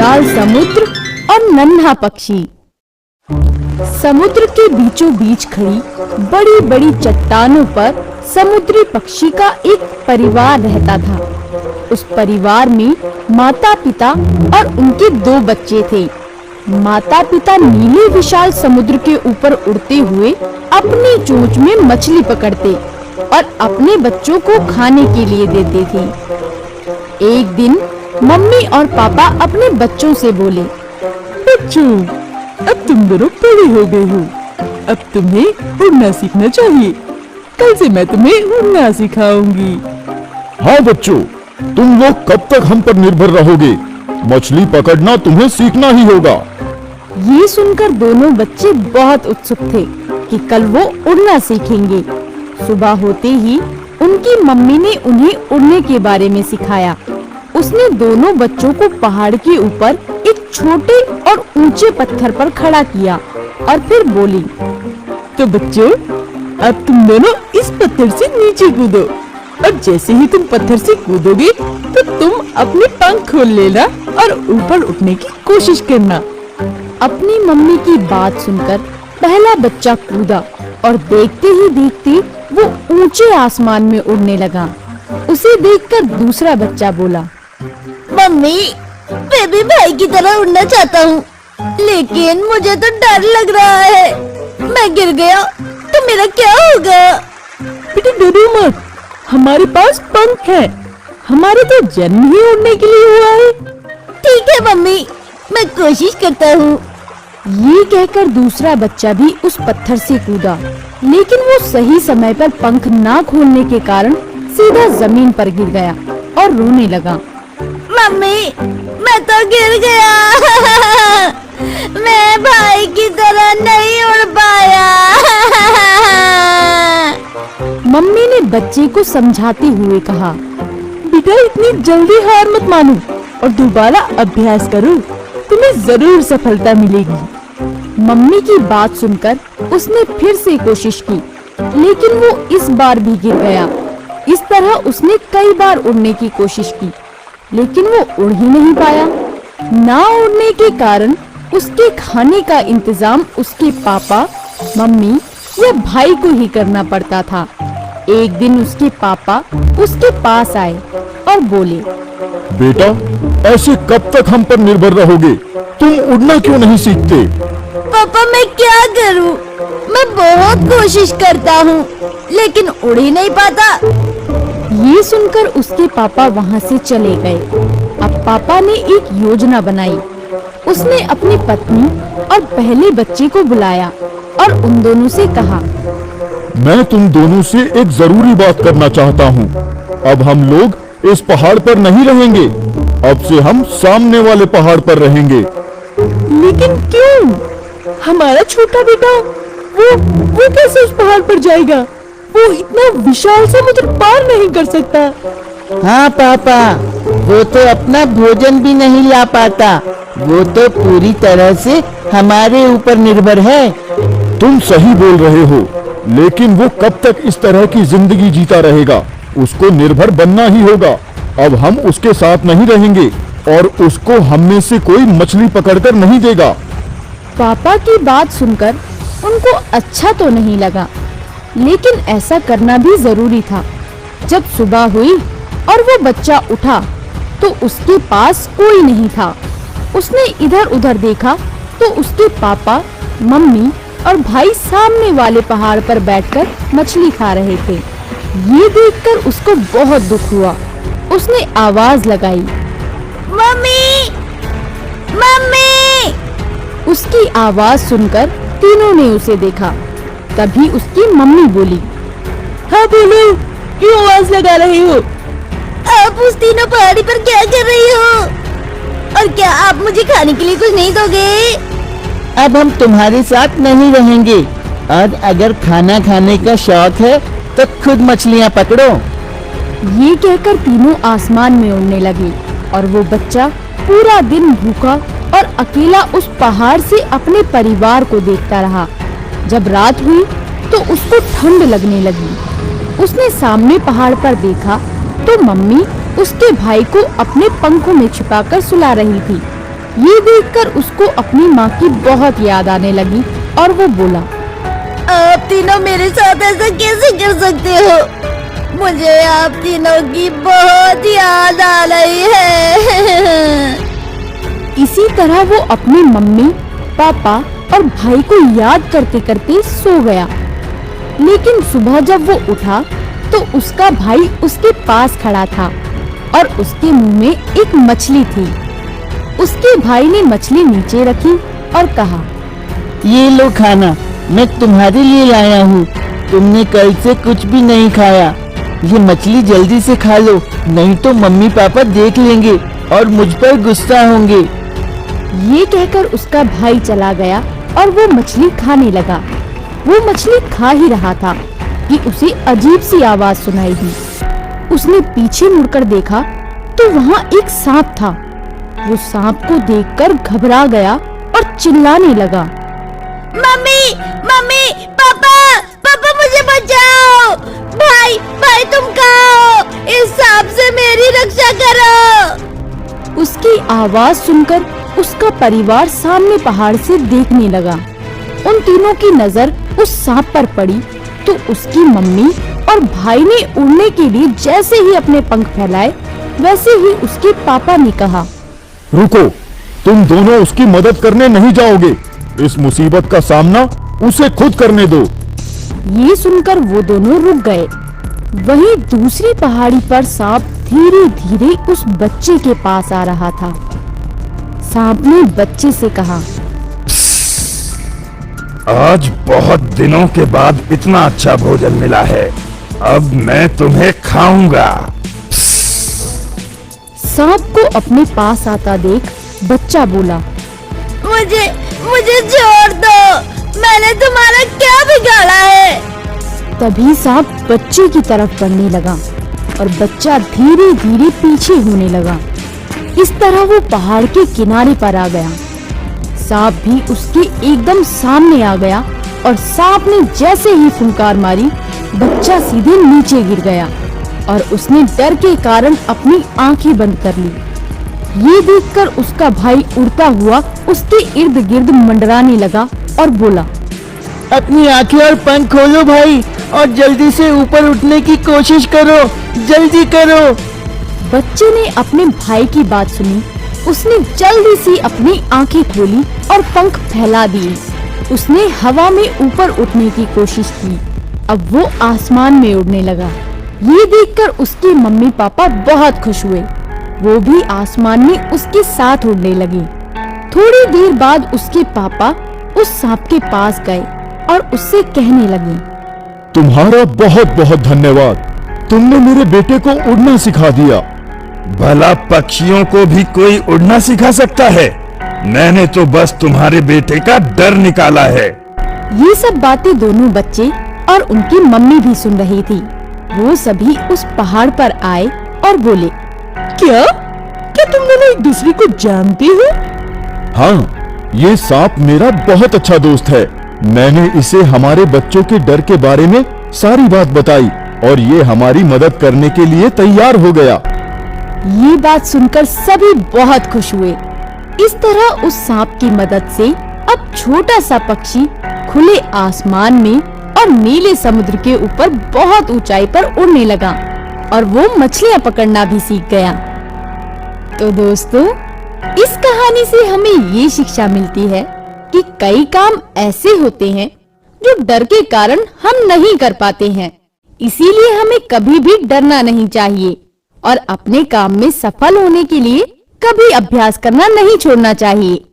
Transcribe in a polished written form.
विशाल समुद्र और नन्हा पक्षी। समुद्र के बीचों बीच खड़ी बड़ी बड़ी चट्टानों पर समुद्री पक्षी का एक परिवार रहता था। उस परिवार में माता पिता और उनके 2 बच्चे थे। माता पिता नीले विशाल समुद्र के ऊपर उड़ते हुए अपनी चोंच में मछली पकड़ते और अपने बच्चों को खाने के लिए देते थे। एक दिन मम्मी और पापा अपने बच्चों से बोले, बच्चों, अब तुम दोनों बड़े हो गए हो, अब तुम्हें उड़ना सीखना चाहिए। कल से मैं तुम्हें उड़ना सिखाऊंगी। हाँ बच्चों, तुम लोग कब तक हम पर निर्भर रहोगे? मछली पकड़ना तुम्हें सीखना ही होगा। ये सुनकर दोनों बच्चे बहुत उत्सुक थे कि कल वो उड़ना सीखेंगे। सुबह होते ही उनकी मम्मी ने उन्हें उड़ने के बारे में सिखाया। उसने दोनों बच्चों को पहाड़ के ऊपर एक छोटे और ऊंचे पत्थर पर खड़ा किया और फिर बोली, तो बच्चों, अब तुम दोनों इस पत्थर से नीचे कूदो और जैसे ही तुम पत्थर से कूदोगे तो तुम अपने पंख खोल लेना और ऊपर उठने की कोशिश करना। अपनी मम्मी की बात सुनकर पहला बच्चा कूदा और देखते ही देखते वो ऊंचे आसमान में उड़ने लगा। उसे देखकर दूसरा बच्चा बोला, मम्मी, मैं भी भाई की तरह उड़ना चाहता हूँ, लेकिन मुझे तो डर लग रहा है। मैं गिर गया तो मेरा क्या होगा? बेटे डरो मत, हमारे पास पंख है। हमारे तो जन्म ही उड़ने के लिए हुआ है। ठीक है मम्मी, मैं कोशिश करता हूँ। ये कहकर दूसरा बच्चा भी उस पत्थर से कूदा, लेकिन वो सही समय पर पंख ना खोलने के कारण सीधा जमीन पर गिर गया और रोने लगा। मम्मी, मैं तो गिर गया। मैं भाई की तरह नहीं उड़ पाया। मम्मी ने बच्चे को समझाते हुए कहा, बेटा इतनी जल्दी हार मत मानो और दोबारा अभ्यास करो, तुम्हें जरूर सफलता मिलेगी। मम्मी की बात सुनकर उसने फिर से कोशिश की, लेकिन वो इस बार भी गिर गया। इस तरह उसने कई बार उड़ने की कोशिश की, लेकिन वो उड़ ही नहीं पाया। ना उड़ने के कारण उसके खाने का इंतजाम उसके पापा, मम्मी या भाई को ही करना पड़ता था। एक दिन उसके पापा उसके पास आए और बोले, बेटा, ऐसे कब तक हम पर निर्भर रहोगे? तुम उड़ना क्यों नहीं सीखते? पापा, मैं क्या करूं? मैं बहुत कोशिश करता हूं, लेकिन उड़ ही नहीं पाता। ये सुनकर उसके पापा वहाँ से चले गए। अब पापा ने एक योजना बनाई। उसने अपनी पत्नी और पहले बच्चे को बुलाया और उन दोनों से कहा, मैं तुम दोनों से एक जरूरी बात करना चाहता हूँ। अब हम लोग इस पहाड़ पर नहीं रहेंगे, अब से हम सामने वाले पहाड़ पर रहेंगे। लेकिन क्यों? हमारा छोटा बेटा वो कैसे उस पहाड़ पर जाएगा? वो इतना विशाल समुद्र पार नहीं कर सकता। हाँ पापा, वो तो अपना भोजन भी नहीं ला पाता। वो तो पूरी तरह से हमारे ऊपर निर्भर है। तुम सही बोल रहे हो, लेकिन वो कब तक इस तरह की जिंदगी जीता रहेगा? उसको निर्भर बनना ही होगा। अब हम उसके साथ नहीं रहेंगे और उसको हम में से कोई मछली पकड़कर नहीं देगा। पापा की बात सुनकर उनको अच्छा तो नहीं लगा, लेकिन ऐसा करना भी जरूरी था। जब सुबह हुई और वो बच्चा उठा तो उसके पास कोई नहीं था। उसने इधर उधर देखा तो उसके पापा, मम्मी और भाई सामने वाले पहाड़ पर बैठकर मछली खा रहे थे। ये देखकर उसको बहुत दुख हुआ। उसने आवाज लगाई, मम्मी, मम्मी। उसकी आवाज सुनकर तीनों ने उसे देखा। तभी उसकी मम्मी बोली, हाँ बोलो, क्यों आवाज लगा रहे हो? आप उस तीनों पहाड़ी पर क्या कर रही हो? और क्या आप मुझे खाने के लिए कुछ नहीं दोगे? अब हम तुम्हारे साथ नहीं रहेंगे और अगर खाना खाने का शौक है तो खुद मछलियाँ पकड़ो। ये कहकर तीनों आसमान में उड़ने लगे और वो बच्चा पूरा दिन भूखा और अकेला उस पहाड़ से अपने परिवार को देखता रहा। जब रात हुई तो उसको ठंड लगने लगी। उसने सामने पहाड़ पर देखा तो मम्मी उसके भाई को अपने पंखों में छिपाकर सुला रही थी। ये देखकर उसको अपनी माँ की बहुत याद आने लगी और वो बोला, आप तीनों मेरे साथ ऐसा कैसे कर सकते हो? मुझे आप तीनों की बहुत याद आ रही है। इसी तरह वो अपनी मम्मी, पापा और भाई को याद करते करते सो गया। लेकिन सुबह जब वो उठा तो उसका भाई उसके पास खड़ा था और उसके मुंह में एक मछली थी। उसके भाई ने मछली नीचे रखी और कहा, ये लो खाना, मैं तुम्हारे लिए लाया हूँ। तुमने कल से कुछ भी नहीं खाया। ये मछली जल्दी से खा लो, नहीं तो मम्मी पापा देख लेंगे और मुझ पर गुस्सा होंगे। ये कहकर उसका भाई चला गया और वो मछली खाने लगा। वो मछली खा ही रहा था कि उसे अजीब सी आवाज सुनाई दी। उसने पीछे मुड़कर देखा तो वहाँ एक सांप था। वो सांप को देखकर घबरा गया और चिल्लाने लगा, मम्मी, मम्मी, पापा, पापा मुझे बचाओ! भाई, भाई तुम कहाँ हो? इस सांप से मेरी रक्षा करो! उसकी आवाज सुनकर उसका परिवार सामने पहाड़ से देखने लगा। उन तीनों की नजर उस सांप पर पड़ी तो उसकी मम्मी और भाई ने उड़ने के लिए जैसे ही अपने पंख फैलाए, वैसे ही उसके पापा ने कहा, रुको, तुम दोनों उसकी मदद करने नहीं जाओगे। इस मुसीबत का सामना उसे खुद करने दो। ये सुनकर वो दोनों रुक गए। वहीं दूसरी पहाड़ी पर सांप धीरे धीरे उस बच्चे के पास आ रहा था। सांप ने बच्चे से कहा, आज बहुत दिनों के बाद इतना अच्छा भोजन मिला है, अब मैं तुम्हें खाऊंगा। सांप को अपने पास आता देख बच्चा बोला, मुझे छोड़ दो, मैंने तुम्हारा क्या बिगाड़ा है? तभी सांप बच्चे की तरफ बढ़ने लगा और बच्चा धीरे धीरे पीछे होने लगा। इस तरह वो पहाड़ के किनारे पर आ गया। सांप भी उसके एकदम सामने आ गया और सांप ने जैसे ही फुंकार मारी, बच्चा सीधे नीचे गिर गया और उसने डर के कारण अपनी आंखें बंद कर ली। ये देखकर उसका भाई उड़ता हुआ उसके इर्द गिर्द मंडराने लगा और बोला, अपनी आंखें और पंख खोलो भाई, और जल्दी से ऊपर उठने की कोशिश करो, जल्दी करो। बच्चे ने अपने भाई की बात सुनी। उसने जल्दी से अपनी आंखें खोली और पंख फैला दिए। उसने हवा में ऊपर उठने की कोशिश की। अब वो आसमान में उड़ने लगा। ये देखकर उसके मम्मी पापा बहुत खुश हुए। वो भी आसमान में उसके साथ उड़ने लगे। थोड़ी देर बाद उसके पापा उस सांप के पास गए और उससे कहने लगे, तुम्हारा बहुत बहुत धन्यवाद, तुमने मेरे बेटे को उड़ना सिखा दिया। भला पक्षियों को भी कोई उड़ना सिखा सकता है? मैंने तो बस तुम्हारे बेटे का डर निकाला है। ये सब बातें दोनों बच्चे और उनकी मम्मी भी सुन रही थी। वो सभी उस पहाड़ पर आए और बोले, क्या तुम दोनों एक दूसरे को जानते हो? हाँ, ये सांप मेरा बहुत अच्छा दोस्त है। मैंने इसे हमारे बच्चों के डर के बारे में सारी बात बताई और ये हमारी मदद करने के लिए तैयार हो गया। ये बात सुनकर सभी बहुत खुश हुए। इस तरह उस सांप की मदद से अब छोटा सा पक्षी खुले आसमान में और नीले समुद्र के ऊपर बहुत ऊंचाई पर उड़ने लगा और वो मछलियां पकड़ना भी सीख गया। तो दोस्तों, इस कहानी से हमें ये शिक्षा मिलती है कि कई काम ऐसे होते हैं जो डर के कारण हम नहीं कर पाते हैं। इसीलिए हमें कभी भी डरना नहीं चाहिए और अपने काम में सफल होने के लिए कभी अभ्यास करना नहीं छोड़ना चाहिए।